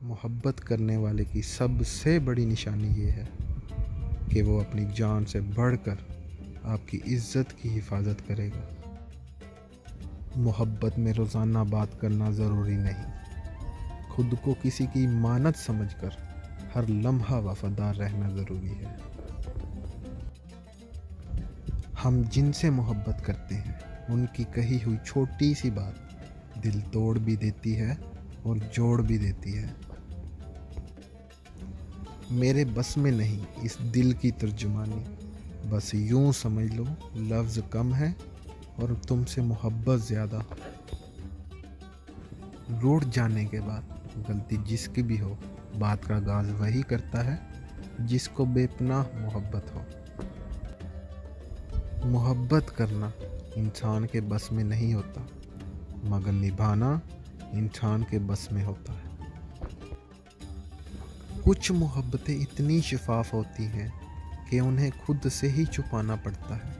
मोहब्बत करने वाले की सबसे बड़ी निशानी ये है कि वो अपनी जान से बढ़कर आपकी इज़्ज़त की हिफाजत करेगा। मोहब्बत में रोज़ाना बात करना ज़रूरी नहीं, खुद को किसी की मानद समझकर हर लम्हा वफ़ादार रहना ज़रूरी है। हम जिनसे मोहब्बत करते हैं उनकी कही हुई छोटी सी बात दिल तोड़ भी देती है और जोड़ भी देती है। मेरे बस में नहीं इस दिल की तर्जुमानी, बस यूं समझ लो लफ्ज़ कम है और तुमसे मोहब्बत ज़्यादा। रूठ जाने के बाद गलती जिसकी भी हो, बात का आगाज़ वही करता है जिसको बेपनाह मोहब्बत हो। मोहब्बत करना इंसान के बस में नहीं होता, मगर निभाना इंसान के बस में होता है। कुछ मोहब्बतें इतनी शफाफ होती हैं कि उन्हें खुद से ही छुपाना पड़ता है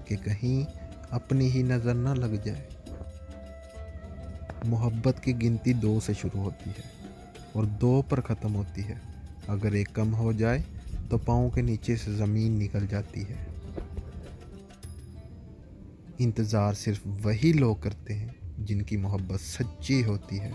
कि कहीं अपनी ही नज़र न लग जाए। मोहब्बत की गिनती 2 से शुरू होती है और 2 पर ख़त्म होती है। अगर एक कम हो जाए तो पाँव के नीचे से ज़मीन निकल जाती है। इंतज़ार सिर्फ वही लोग करते हैं जिनकी मोहब्बत सच्ची होती है।